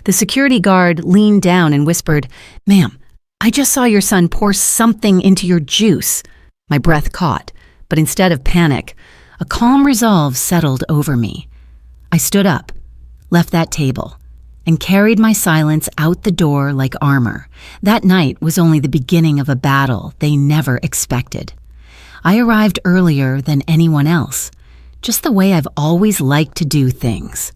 The security guard leaned down and whispered, "Ma'am, I just saw your son pour something into your juice." My breath caught, but instead of panic, a calm resolve settled over me. I stood up, left that table, and carried my silence out the door like armor. That night was only the beginning of a battle they never expected. I arrived earlier than anyone else, just the way I've always liked to do things.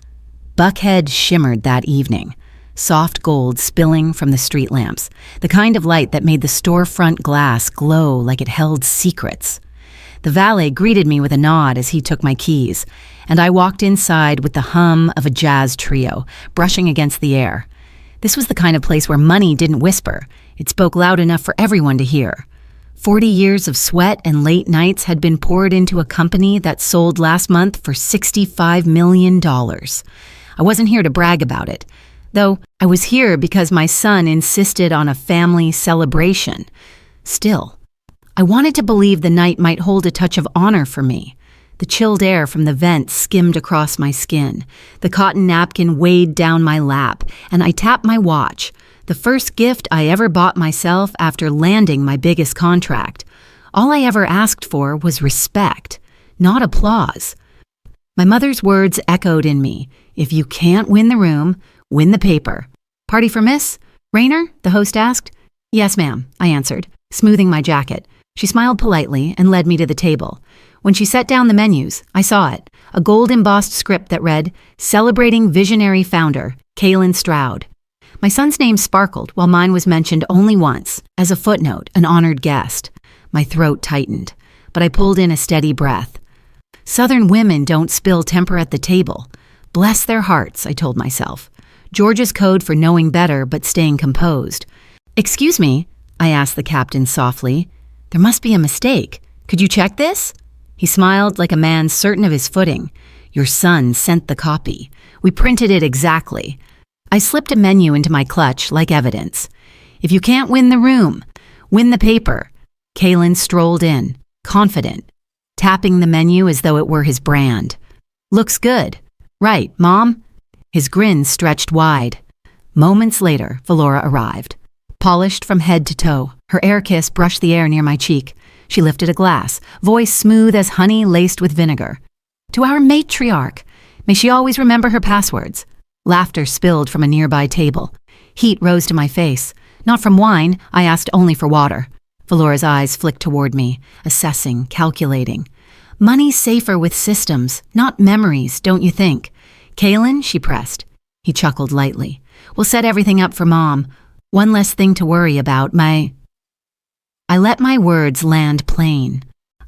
Buckhead shimmered that evening, soft gold spilling from the street lamps, the kind of light that made the storefront glass glow like it held secrets. The valet greeted me with a nod as he took my keys, and I walked inside with the hum of a jazz trio brushing against the air. This was the kind of place where money didn't whisper. It spoke loud enough for everyone to hear. 40 years of sweat and late nights had been poured into a company that sold last month for $65 million. I wasn't here to brag about it, though I was here because my son insisted on a family celebration. Still, I wanted to believe the night might hold a touch of honor for me. The chilled air from the vent skimmed across my skin. The cotton napkin weighed down my lap, and I tapped my watch, the first gift I ever bought myself after landing my biggest contract. All I ever asked for was respect, not applause. My mother's words echoed in me. If you can't win the room, win the paper. "Party for Miss Rayner?" the host asked. "Yes, ma'am," I answered, smoothing my jacket. She smiled politely and led me to the table. When she set down the menus, I saw it, a gold-embossed script that read, "Celebrating Visionary Founder, Kaylin Stroud." My son's name sparkled while mine was mentioned only once, as a footnote, an honored guest. My throat tightened, but I pulled in a steady breath. Southern women don't spill temper at the table. Bless their hearts, I told myself. Georgia's code for knowing better but staying composed. "Excuse me," I asked the captain softly. "There must be a mistake. Could you check this?" He smiled like a man certain of his footing. "Your son sent the copy. We printed it exactly." I slipped a menu into my clutch like evidence. "If you can't win the room, win the paper." Kaylin strolled in, confident, tapping the menu as though it were his brand. "Looks good. Right, Mom?" His grin stretched wide. Moments later, Valora arrived. Polished from head to toe, her air kiss brushed the air near my cheek. She lifted a glass, voice smooth as honey laced with vinegar. "To our matriarch. May she always remember her passwords." Laughter spilled from a nearby table. Heat rose to my face. Not from wine, I asked only for water. Valora's eyes flicked toward me, assessing, calculating. "Money's safer with systems, not memories, don't you think?" "Kaylin," she pressed. He chuckled lightly. "We'll set everything up for Mom. One less thing to worry about, I let my words land plain.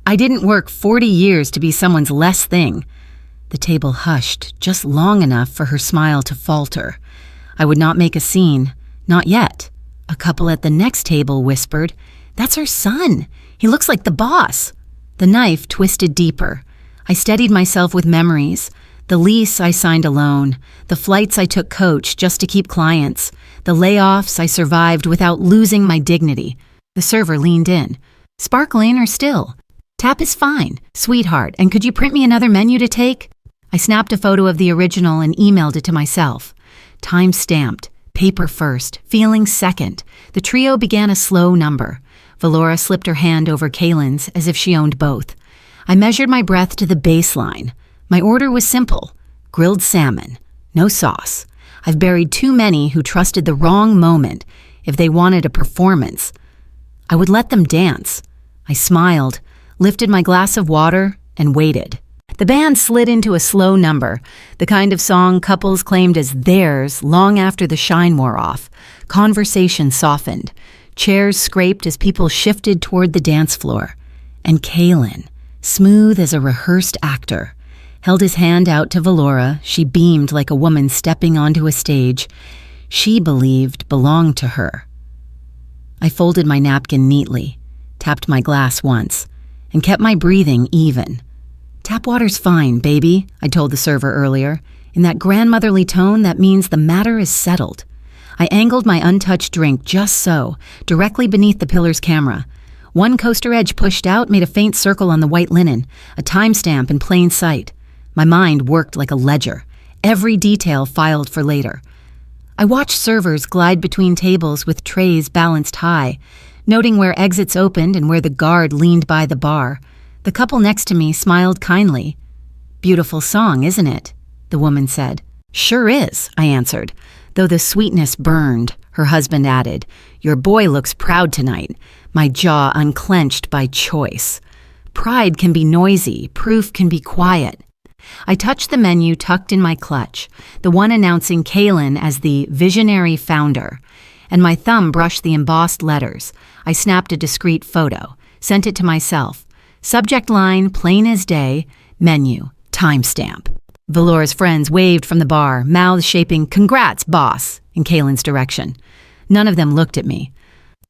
I didn't work 40 years to be someone's less thing. The table hushed just long enough for her smile to falter. I would not make a scene, not yet. A couple at the next table whispered, "That's our son. He looks like the boss." The knife twisted deeper. I steadied myself with memories. The lease I signed alone, the flights I took coach just to keep clients, the layoffs I survived without losing my dignity. The server leaned in. "Sparkling or still?" "Tap is fine, sweetheart, and could you print me another menu to take?" I snapped a photo of the original and emailed it to myself. Time stamped, paper first, feeling second. The trio began a slow number. Valora slipped her hand over Kaylin's as if she owned both. I measured my breath to the baseline. My order was simple, grilled salmon, no sauce. I've buried too many who trusted the wrong moment. If they wanted a performance, I would let them dance. I smiled, lifted my glass of water, and waited. The band slid into a slow number, the kind of song couples claimed as theirs long after the shine wore off. Conversation softened. Chairs scraped as people shifted toward the dance floor. And Kaylin, smooth as a rehearsed actor, held his hand out to Valora. She beamed like a woman stepping onto a stage she believed belonged to her. I folded my napkin neatly, tapped my glass once, and kept my breathing even. "Tap water's fine, baby," I told the server earlier. In that grandmotherly tone that means the matter is settled. I angled my untouched drink just so, directly beneath the pillar's camera. One coaster edge pushed out made a faint circle on the white linen, a timestamp in plain sight. My mind worked like a ledger, every detail filed for later. I watched servers glide between tables with trays balanced high, noting where exits opened and where the guard leaned by the bar. The couple next to me smiled kindly. "Beautiful song, isn't it?" the woman said. "Sure is," I answered, though the sweetness burned. Her husband added, "Your boy looks proud tonight," my jaw unclenched by choice. Pride can be noisy, proof can be quiet. I touched the menu tucked in my clutch, the one announcing Kaylin as the visionary founder, and my thumb brushed the embossed letters. I snapped a discreet photo, sent it to myself. Subject line, plain as day, menu, timestamp. Valora's friends waved from the bar, mouths shaping "Congrats, boss," in Kaylin's direction. None of them looked at me.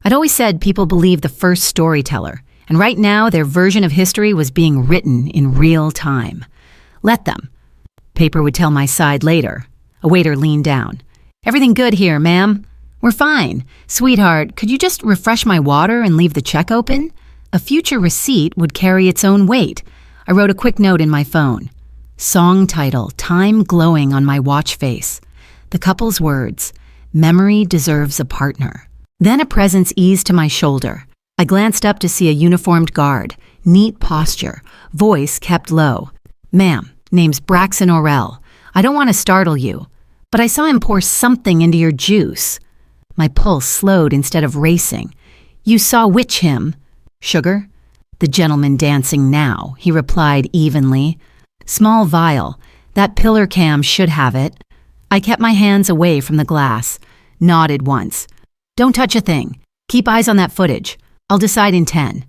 I'd always said people believe the first storyteller, and right now their version of history was being written in real time. Let them. Paper would tell my side later. A waiter leaned down. "Everything good here, ma'am?" "We're fine. Sweetheart, could you just refresh my water and leave the check open?" A future receipt would carry its own weight. I wrote a quick note in my phone. Song title, time glowing on my watch face. The couple's words, "Memory deserves a partner." Then a presence eased to my shoulder. I glanced up to see a uniformed guard, neat posture, voice kept low. "Ma'am, name's Braxton Orrell. I don't want to startle you, but I saw him pour something into your juice." My pulse slowed instead of racing. "You saw which him?" "Sugar?" "The gentleman dancing now," he replied evenly. "Small vial. That pillar cam should have it." I kept my hands away from the glass, nodded once. "Don't touch a thing. Keep eyes on that footage. I'll decide in 10.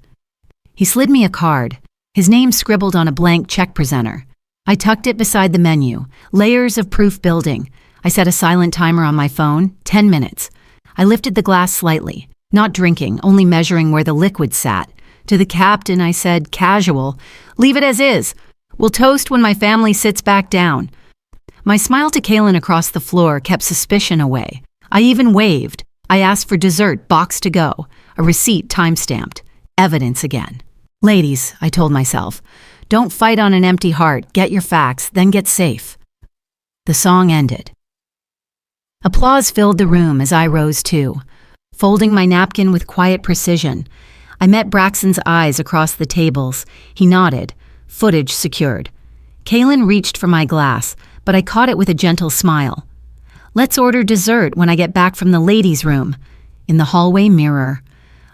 He slid me a card, his name scribbled on a blank check presenter. I tucked it beside the menu, layers of proof building. I set a silent timer on my phone, 10 minutes. I lifted the glass slightly, not drinking, only measuring where the liquid sat. To the captain, I said, casual, "Leave it as is. We'll toast when my family sits back down." My smile to Kaylin across the floor kept suspicion away. I even waved. I asked for dessert, box to go, a receipt time-stamped. Evidence again. "Ladies," I told myself, "don't fight on an empty heart. Get your facts, then get safe." The song ended. Applause filled the room as I rose too, folding my napkin with quiet precision. I met Braxton's eyes across the tables. He nodded, footage secured. Kaylin reached for my glass, but I caught it with a gentle smile. "Let's order dessert when I get back from the ladies' room." In the hallway mirror,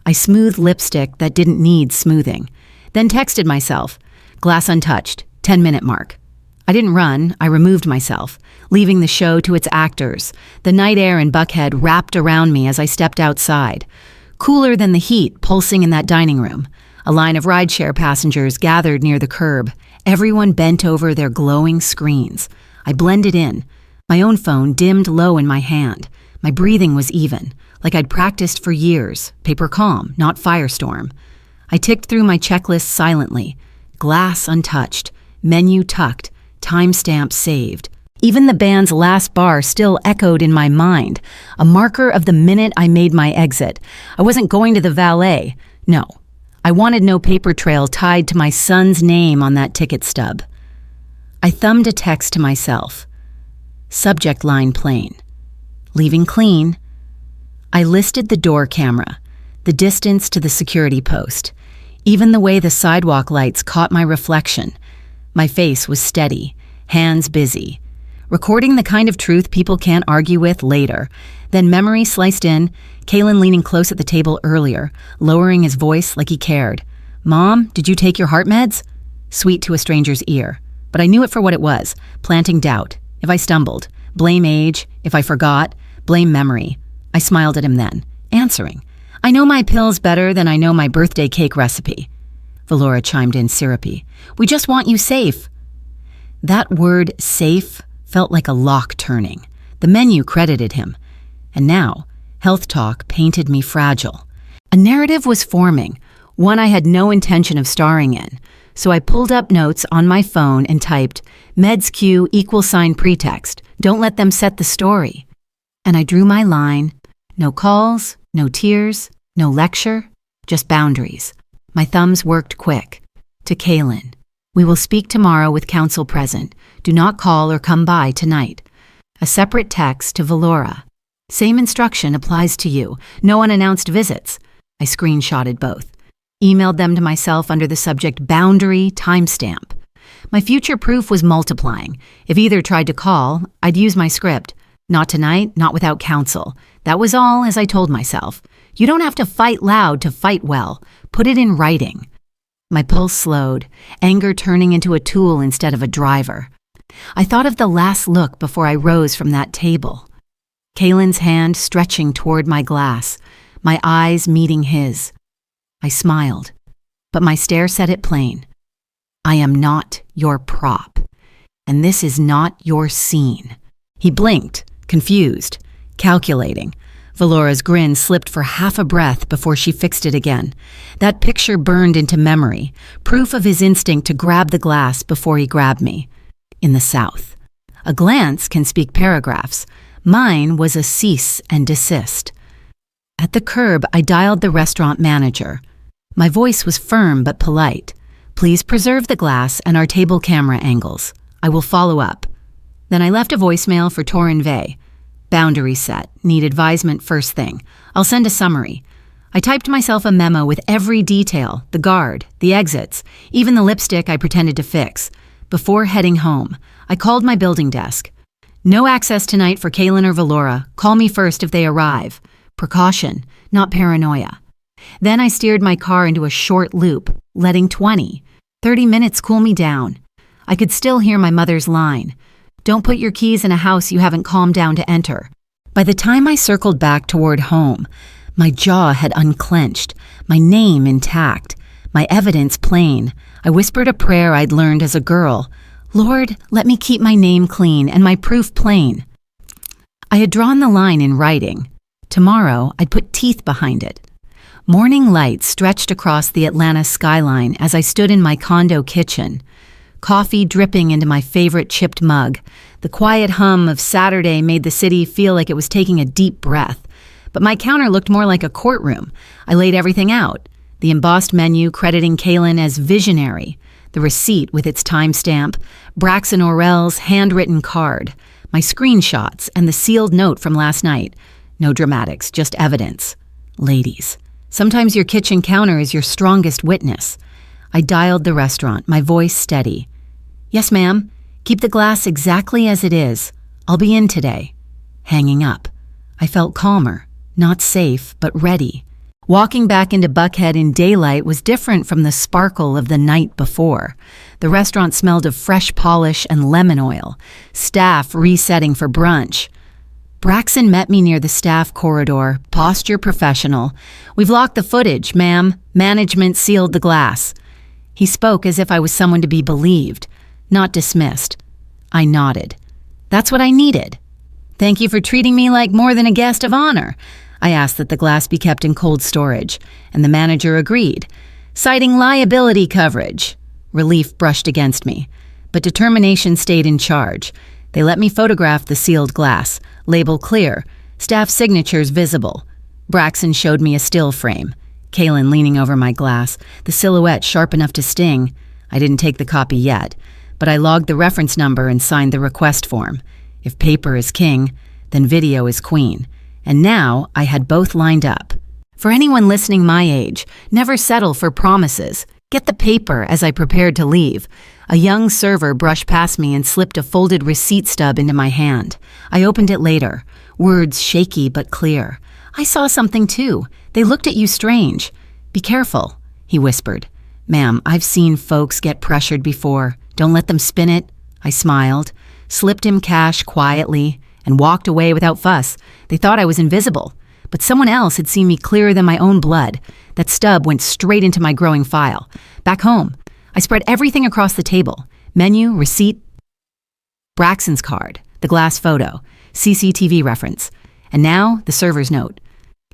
I smoothed lipstick that didn't need smoothing, then texted myself, "Glass untouched, 10-minute mark." I didn't run, I removed myself, leaving the show to its actors. The night air in Buckhead wrapped around me as I stepped outside. Cooler than the heat pulsing in that dining room. A line of rideshare passengers gathered near the curb. Everyone bent over their glowing screens. I blended in. My own phone dimmed low in my hand. My breathing was even, like I'd practiced for years. Paper calm, not firestorm. I ticked through my checklist silently. Glass untouched. Menu tucked. Timestamp saved. Even the band's last bar still echoed in my mind, a marker of the minute I made my exit. I wasn't going to the valet. No. I wanted no paper trail tied to my son's name on that ticket stub. I thumbed a text to myself. Subject line plain. Leaving clean. I listed the door camera, the distance to the security post. Even the way the sidewalk lights caught my reflection. My face was steady, hands busy. Recording the kind of truth people can't argue with later. Then memory sliced in, Kaylin leaning close at the table earlier, lowering his voice like he cared. "Mom, did you take your heart meds?" Sweet to a stranger's ear. But I knew it for what it was, planting doubt. If I stumbled, blame age. If I forgot, blame memory. I smiled at him then, answering. "I know my pills better than I know my birthday cake recipe." Valora chimed in syrupy. "We just want you safe." That word, safe, felt like a lock turning. The menu credited him. And now, health talk painted me fragile. A narrative was forming, one I had no intention of starring in. So I pulled up notes on my phone and typed, "Meds Q = pretext. Don't let them set the story." And I drew my line. No calls, no tears, no lecture, just boundaries. My thumbs worked quick. To Kaylin. "We will speak tomorrow with counsel present. Do not call or come by tonight." A separate text to Valora. Same instruction applies to you. No unannounced visits. I screenshotted both. Emailed them to myself under the subject boundary timestamp. My future proof was multiplying. If either tried to call, I'd use my script. Not tonight, not without counsel. That was all, as I told myself. You don't have to fight loud to fight well. Put it in writing. My pulse slowed, anger turning into a tool instead of a driver. I thought of the last look before I rose from that table. Kaylin's hand stretching toward my glass, my eyes meeting his. I smiled, but my stare said it plain. I am not your prop, and this is not your scene. He blinked, confused, calculating. Valora's grin slipped for half a breath before she fixed it again. That picture burned into memory, proof of his instinct to grab the glass before he grabbed me. In the South. A glance can speak paragraphs. Mine was a cease and desist. At the curb, I dialed the restaurant manager. My voice was firm but polite. Please preserve the glass and our table camera angles. I will follow up. Then I left a voicemail for Torin Vey. Boundary set. Need advisement first thing. I'll send a summary. I typed myself a memo with every detail, the guard, the exits, even the lipstick I pretended to fix. Before heading home, I called my building desk. No access tonight for Kaylin or Valora. Call me first if they arrive. Precaution, not paranoia. Then I steered my car into a short loop, letting 30 minutes cool me down. I could still hear my mother's line. Don't put your keys in a house you haven't calmed down to enter. By the time I circled back toward home, my jaw had unclenched, my name intact, my evidence plain. I whispered a prayer I'd learned as a girl. Lord, let me keep my name clean and my proof plain. I had drawn the line in writing. Tomorrow, I'd put teeth behind it. Morning light stretched across the Atlanta skyline as I stood in my condo kitchen. Coffee dripping into my favorite chipped mug. The quiet hum of Saturday made the city feel like it was taking a deep breath. But my counter looked more like a courtroom. I laid everything out. The embossed menu crediting Kaylin as visionary. The receipt with its timestamp. Braxton Orrell's handwritten card. My screenshots and the sealed note from last night. No dramatics, just evidence. Ladies, sometimes your kitchen counter is your strongest witness. I dialed the restaurant, my voice steady. Yes, ma'am. Keep the glass exactly as it is. I'll be in today. Hanging up. I felt calmer, not safe, but ready. Walking back into Buckhead in daylight was different from the sparkle of the night before. The restaurant smelled of fresh polish and lemon oil. Staff resetting for brunch. Braxton met me near the staff corridor, posture professional. We've locked the footage, ma'am. Management sealed the glass. He spoke as if I was someone to be believed, not dismissed. I nodded. That's what I needed. Thank you for treating me like more than a guest of honor. I asked that the glass be kept in cold storage, and the manager agreed, citing liability coverage. Relief brushed against me, but determination stayed in charge. They let me photograph the sealed glass, label clear, staff signatures visible. Braxton showed me a still frame. Kaylin leaning over my glass, the silhouette sharp enough to sting. I didn't take the copy yet, but I logged the reference number and signed the request form. If paper is king, then video is queen. And now I had both lined up. For anyone listening my age, never settle for promises. Get the paper as I prepared to leave. A young server brushed past me and slipped a folded receipt stub into my hand. I opened it later, words shaky but clear. I saw something too. They looked at you strange. Be careful, he whispered. Ma'am, I've seen folks get pressured before. Don't let them spin it. I smiled, slipped him cash quietly, and walked away without fuss. They thought I was invisible, but someone else had seen me clearer than my own blood. That stub went straight into my growing file. Back home, I spread everything across the table. Menu, receipt, Braxton's card, the glass photo, CCTV reference, and now the server's note.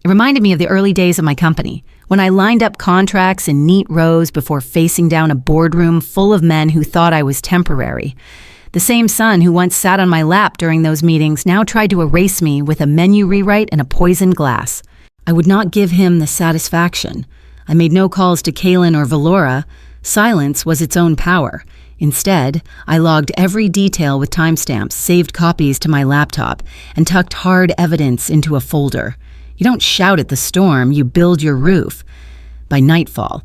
It reminded me of the early days of my company, when I lined up contracts in neat rows before facing down a boardroom full of men who thought I was temporary. The same son who once sat on my lap during those meetings now tried to erase me with a menu rewrite and a poisoned glass. I would not give him the satisfaction. I made no calls to Kaylin or Valora. Silence was its own power. Instead, I logged every detail with timestamps, saved copies to my laptop, and tucked hard evidence into a folder. You don't shout at the storm, you build your roof. By nightfall,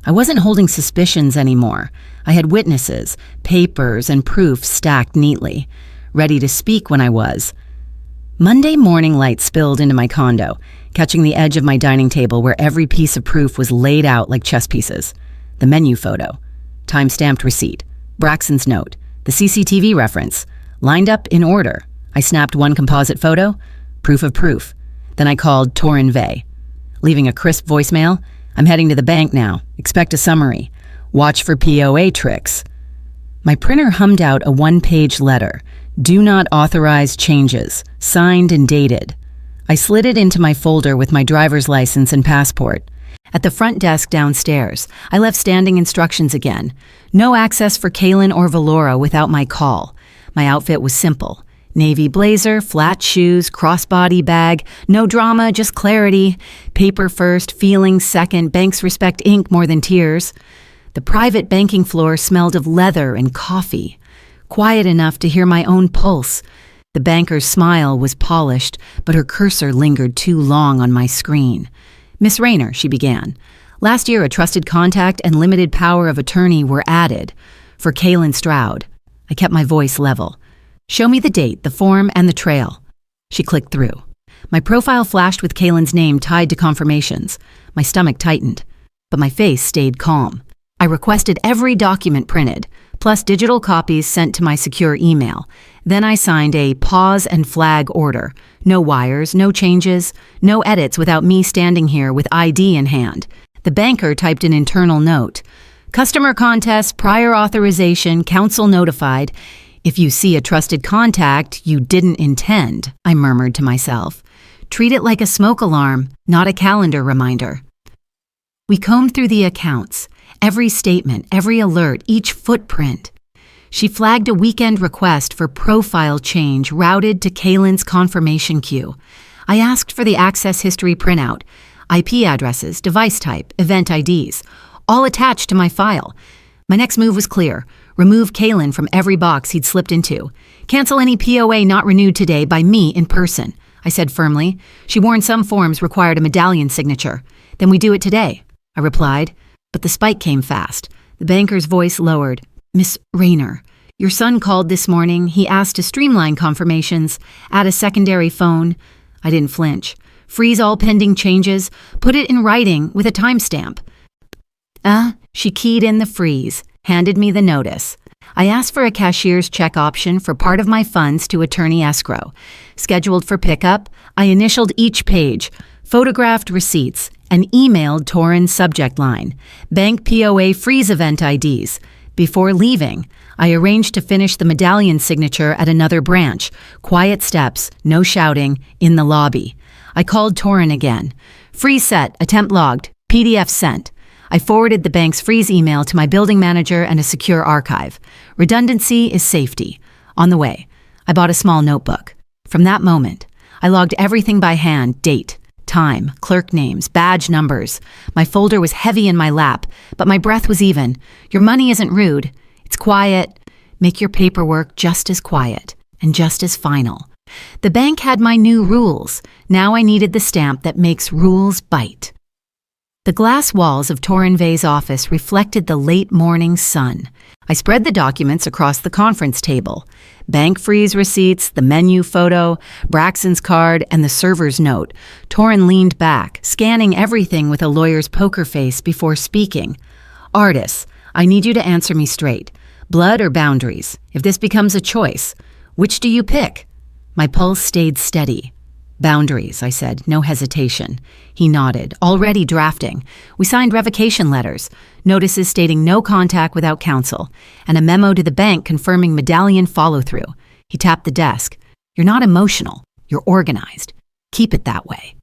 I wasn't holding suspicions anymore. I had witnesses, papers, and proof stacked neatly, ready to speak when I was. Monday morning light spilled into my condo, catching the edge of my dining table where every piece of proof was laid out like chess pieces. The menu photo, time-stamped receipt, Braxton's note, the CCTV reference, lined up in order. I snapped one composite photo, proof of proof. Then I called Torin Vey. Leaving a crisp voicemail, "I'm heading to the bank now. Expect a summary. Watch for POA tricks." My printer hummed out a one-page letter. "Do not authorize changes," signed and dated. I slid it into my folder with my driver's license and passport. At the front desk downstairs, I left standing instructions again. No access for Kaylin or Valora without my call. My outfit was simple. Navy blazer, flat shoes, crossbody bag, no drama, just clarity. Paper first, feelings second, banks respect ink more than tears. The private banking floor smelled of leather and coffee. Quiet enough to hear my own pulse. The banker's smile was polished, but her cursor lingered too long on my screen. "Miss Rayner," she began. "Last year, a trusted contact and limited power of attorney were added for Kaylin Stroud." I kept my voice level. "Show me the date, the form, and the trail." She clicked through. My profile flashed with Kaylin's name tied to confirmations. My stomach tightened, but my face stayed calm. I requested every document printed, plus digital copies sent to my secure email. Then I signed a pause and flag order. No wires, no changes, no edits without me standing here with ID in hand. The banker typed an internal note. "Customer contest, prior authorization, counsel notified. If you see a trusted contact you didn't intend," I murmured to myself. "Treat it like a smoke alarm, not a calendar reminder." We combed through the accounts, every statement, every alert, each footprint. She flagged a weekend request for profile change routed to Kaylin's confirmation queue. I asked for the access history printout, IP addresses, device type, event IDs, all attached to my file. My next move was clear. Remove Kaylin from every box he'd slipped into. Cancel any POA not renewed today by me in person, I said firmly. She warned some forms required a medallion signature. "Then we do it today," I replied. But the spike came fast. The banker's voice lowered. "Miss Rayner, your son called this morning. He asked to streamline confirmations, add a secondary phone." I didn't flinch. "Freeze all pending changes. Put it in writing with a timestamp." She keyed in the freeze, handed me the notice. I asked for a cashier's check option for part of my funds to attorney escrow. Scheduled for pickup, I initialed each page, photographed receipts, and emailed Torin's subject line, "Bank POA freeze event IDs." Before leaving, I arranged to finish the medallion signature at another branch. Quiet steps, no shouting, in the lobby. I called Torin again. "Freeze set, attempt logged, PDF sent." I forwarded the bank's freeze email to my building manager and a secure archive. Redundancy is safety. On the way, I bought a small notebook. From that moment, I logged everything by hand, date, time, clerk names, badge numbers. My folder was heavy in my lap, but my breath was even. Your money isn't rude. It's quiet. Make your paperwork just as quiet and just as final. The bank had my new rules. Now I needed the stamp that makes rules bite. The glass walls of Torin Vey's office reflected the late morning sun. I spread the documents across the conference table. Bank freeze receipts, the menu photo, Braxton's card, and the server's note. Torin leaned back, scanning everything with a lawyer's poker face before speaking. "Artis, I need you to answer me straight. Blood or boundaries? If this becomes a choice, which do you pick?" My pulse stayed steady. "Boundaries," I said, no hesitation. He nodded, already drafting. We signed revocation letters, notices stating no contact without counsel, and a memo to the bank confirming medallion follow-through. He tapped the desk. "You're not emotional. You're organized. Keep it that way."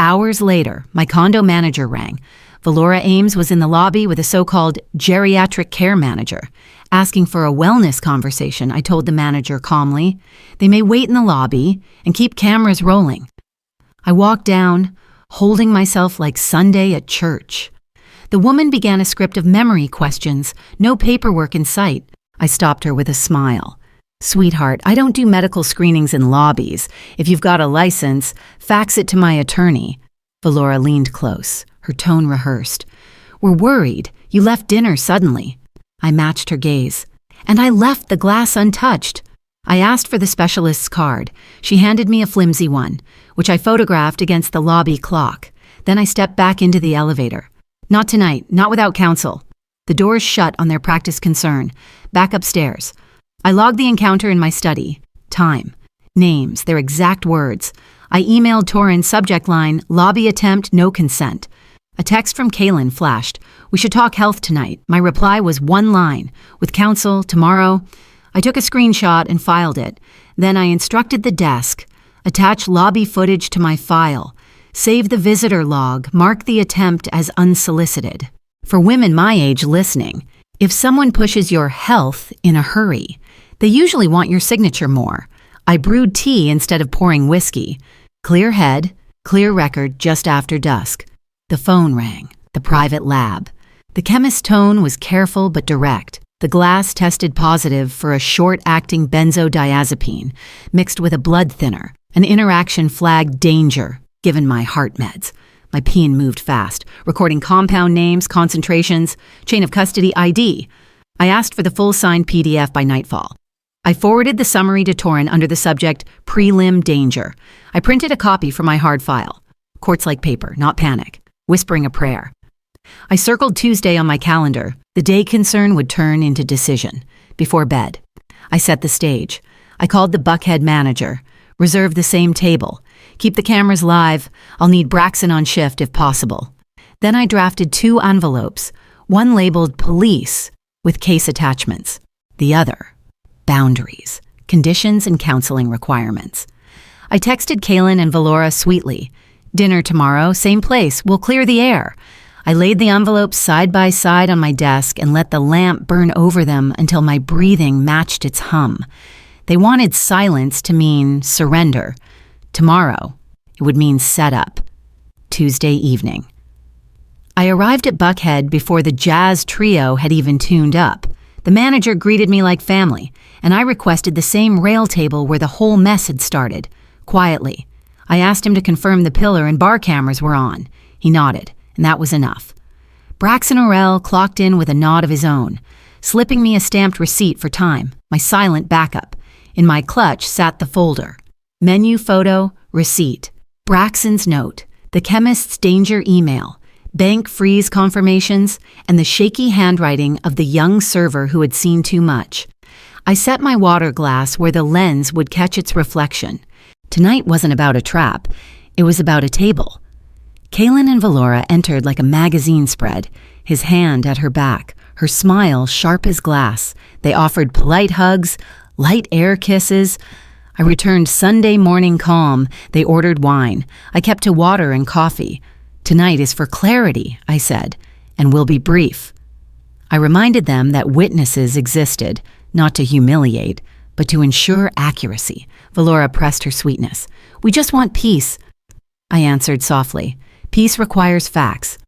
Hours later, my condo manager rang. Valora Ames was in the lobby with a so-called geriatric care manager. Asking for a wellness conversation, I told the manager calmly. "They may wait in the lobby and keep cameras rolling." I walked down, holding myself like Sunday at church. The woman began a script of memory questions, no paperwork in sight. I stopped her with a smile. Sweetheart, I don't do medical screenings in lobbies. If you've got a license, fax it to my attorney. Valora leaned close, her tone rehearsed. We're worried. You left dinner suddenly. I matched her gaze. And I left the glass untouched. I asked for the specialist's card. She handed me a flimsy one, which I photographed against the lobby clock. Then I stepped back into the elevator. Not tonight, not without counsel. The doors shut on their practice concern. Back upstairs. I logged the encounter in my study. Time. Names, their exact words. I emailed Torin subject line, lobby attempt, no consent. A text from Kaylin flashed. We should talk health tonight. My reply was one line. With counsel, tomorrow. I took a screenshot and filed it. Then I instructed the desk. Attach lobby footage to my file. Save the visitor log. Mark the attempt as unsolicited. For women my age listening, if someone pushes your health in a hurry, they usually want your signature more. I brewed tea instead of pouring whiskey. Clear head, clear record just after dusk. The phone rang. The private lab. The chemist's tone was careful but direct. The glass tested positive for a short-acting benzodiazepine mixed with a blood thinner. An interaction flagged danger, given my heart meds. My pen moved fast, recording compound names, concentrations, chain of custody ID. I asked for the full signed PDF by nightfall. I forwarded the summary to Torin under the subject, Prelim Danger. I printed a copy for my hard file. Quartz-like paper, not panic. Whispering a prayer. I circled Tuesday on my calendar. The day concern would turn into decision. Before bed. I set the stage. I called the Buckhead manager. Reserve the same table. Keep the cameras live. I'll need Braxton on shift if possible. Then I drafted 2 envelopes. One labeled police with case attachments. The other, boundaries, conditions and counseling requirements. I texted Kaylin and Valora sweetly. Dinner tomorrow, same place, we'll clear the air. I laid the envelopes side by side on my desk and let the lamp burn over them until my breathing matched its hum. They wanted silence to mean surrender. Tomorrow, it would mean setup. Tuesday evening. I arrived at Buckhead before the jazz trio had even tuned up. The manager greeted me like family, and I requested the same rail table where the whole mess had started, quietly. I asked him to confirm the pillar and bar cameras were on. He nodded, and that was enough. Braxton Orell clocked in with a nod of his own, slipping me a stamped receipt for time, my silent backup. In my clutch sat the folder. Menu photo, receipt. Braxton's note, the chemist's danger email, bank freeze confirmations, and the shaky handwriting of the young server who had seen too much. I set my water glass where the lens would catch its reflection. Tonight wasn't about a trap. It was about a table. Kaylin and Valora entered like a magazine spread, his hand at her back, her smile sharp as glass. They offered polite hugs, light air kisses. I returned Sunday morning calm. They ordered wine. I kept to water and coffee. Tonight is for clarity, I said, and will be brief. I reminded them that witnesses existed, not to humiliate, but to ensure accuracy. Valora pressed her sweetness. We just want peace. I answered softly. Peace requires facts.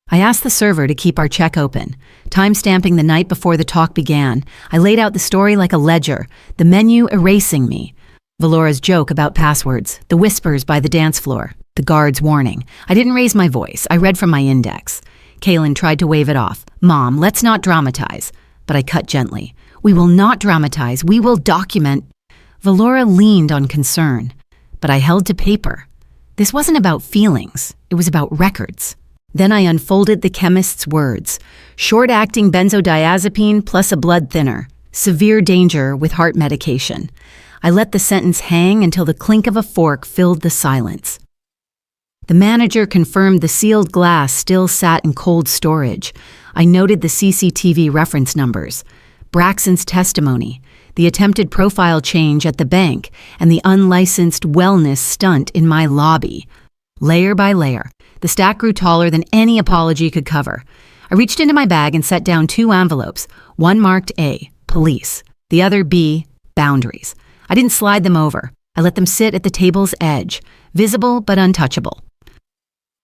I asked the server to keep our check open. Time-stamping the night before the talk began, I laid out the story like a ledger, the menu erasing me. Valora's joke about passwords, the whispers by the dance floor, the guard's warning. I didn't raise my voice. I read from my index. Kaylin tried to wave it off. Mom, let's not dramatize. But I cut gently. We will not dramatize. We will document. Valora leaned on concern, but I held to paper. This wasn't about feelings. It was about records. Then I unfolded the chemist's words. Short-acting benzodiazepine plus a blood thinner. Severe danger with heart medication. I let the sentence hang until the clink of a fork filled the silence. The manager confirmed the sealed glass still sat in cold storage. I noted the CCTV reference numbers, Braxton's testimony, the attempted profile change at the bank, and the unlicensed wellness stunt in my lobby. Layer by layer, the stack grew taller than any apology could cover. I reached into my bag and set down 2 envelopes, one marked A, police, the other B, boundaries. I didn't slide them over. I let them sit at the table's edge, visible but untouchable.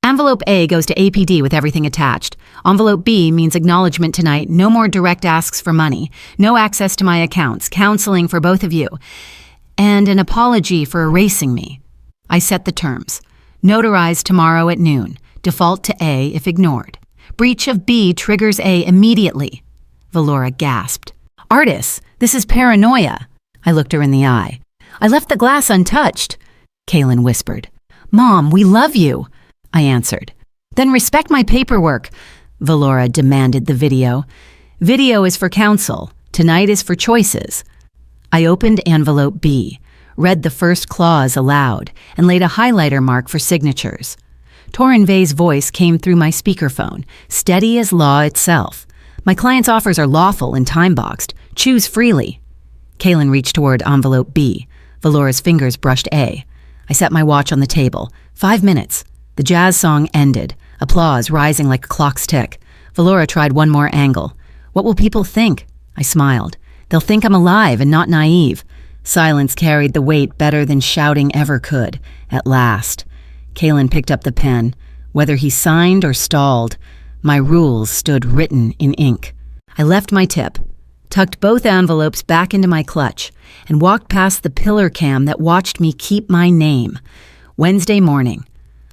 Envelope A goes to APD with everything attached. Envelope B means acknowledgement tonight, no more direct asks for money, no access to my accounts, counseling for both of you, and an apology for erasing me. I set the terms. Notarized tomorrow at noon. Default to A if ignored. Breach of B triggers A immediately. Valora gasped. Artis, this is paranoia. I looked her in the eye. I left the glass untouched. Kaylin whispered. Mom, we love you. I answered. Then respect my paperwork. Valora demanded the video. Video is for counsel. Tonight is for choices. I opened envelope B, read the first clause aloud, and laid a highlighter mark for signatures. Torin Vay's voice came through my speakerphone, steady as law itself. My client's offers are lawful and time-boxed. Choose freely. Kaylin reached toward envelope B. Valora's fingers brushed A. I set my watch on the table. 5 minutes. The jazz song ended, applause rising like a clock's tick. Valora tried one more angle. What will people think? I smiled. They'll think I'm alive and not naive. Silence carried the weight better than shouting ever could. At last. Kaylin picked up the pen. Whether he signed or stalled, my rules stood written in ink. I left my tip, tucked both envelopes back into my clutch, and walked past the pillar cam that watched me keep my name. Wednesday morning.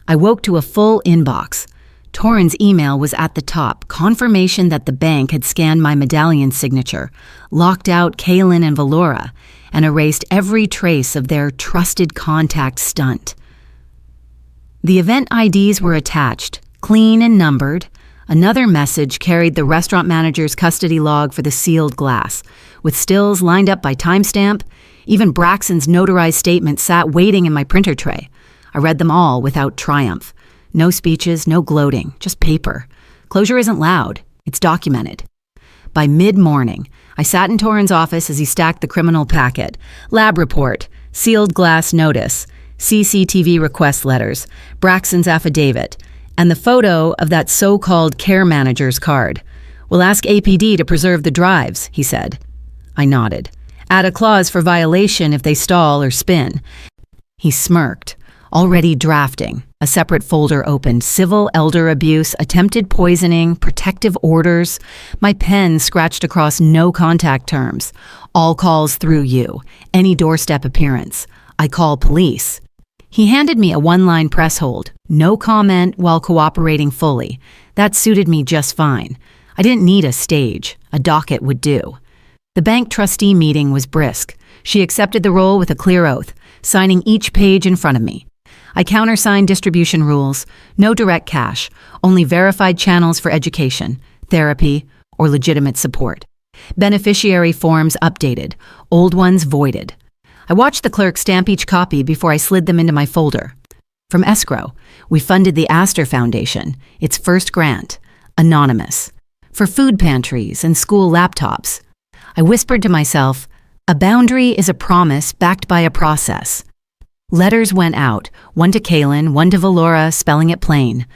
I woke to a full inbox. Torin's email was at the top, confirmation that the bank had scanned my medallion signature, locked out Kaylin and Valora, and erased every trace of their trusted contact stunt. The event IDs were attached, clean and numbered. Another message carried the restaurant manager's custody log for the sealed glass, with stills lined up by timestamp. Even Braxton's notarized statement sat waiting in my printer tray. I read them all without triumph. No speeches, no gloating, just paper. Closure isn't loud, it's documented. By mid-morning, I sat in Torin's office as he stacked the criminal packet. Lab report, sealed glass notice, CCTV request letters, Braxton's affidavit, and the photo of that so-called care manager's card. We'll ask APD to preserve the drives, he said. I nodded. Add a clause for violation if they stall or spin. He smirked. Already drafting. A separate folder opened. Civil elder abuse, attempted poisoning, protective orders. My pen scratched across no contact terms. All calls through you. Any doorstep appearance. I call police. He handed me a one-line press hold. No comment while cooperating fully. That suited me just fine. I didn't need a stage. A docket would do. The bank trustee meeting was brisk. She accepted the role with a clear oath, signing each page in front of me. I countersigned distribution rules, no direct cash, only verified channels for education, therapy, or legitimate support. Beneficiary forms updated, old ones voided. I watched the clerk stamp each copy before I slid them into my folder. From escrow, we funded the Astor Foundation, its first grant, anonymous, for food pantries and school laptops. I whispered to myself, a boundary is a promise backed by a process. Letters went out, one to Kaylin, one to Valora, spelling it plain.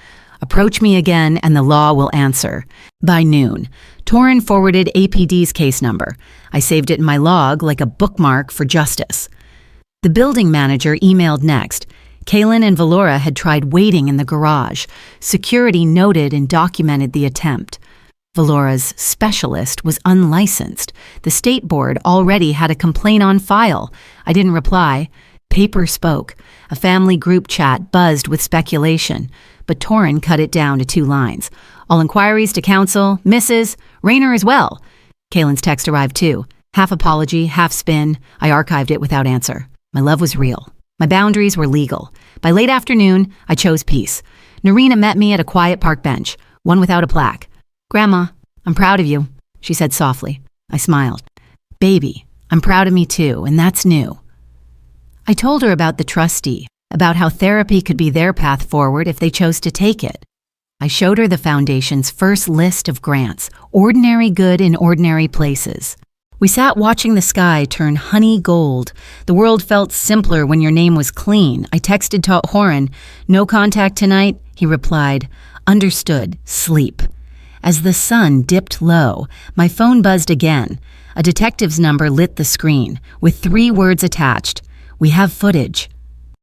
Approach me again and the law will answer. By noon, Torin forwarded APD's case number. I saved it in my log like a bookmark for justice. The building manager emailed next. Kaylin and Valora had tried waiting in the garage. Security noted and documented the attempt. Valora's specialist was unlicensed. The state board already had a complaint on file. I didn't reply. Paper spoke. A family group chat buzzed with speculation, but Torin cut it down to 2 lines. All inquiries to counsel, Mrs. Rayner as well. Kaylin's text arrived too. Half apology, half spin. I archived it without answer. My love was real. My boundaries were legal. By late afternoon, I chose peace. Narina met me at a quiet park bench, one without a plaque. Grandma, I'm proud of you, she said softly. I smiled. Baby, I'm proud of me too, and that's new. I told her about the trustee, about how therapy could be their path forward if they chose to take it. I showed her the foundation's first list of grants, ordinary good in ordinary places. We sat watching the sky turn honey gold. The world felt simpler when your name was clean. I texted Horan, no contact tonight. He replied, understood, sleep. As the sun dipped low, my phone buzzed again. A detective's number lit the screen, with 3 words attached. We have footage.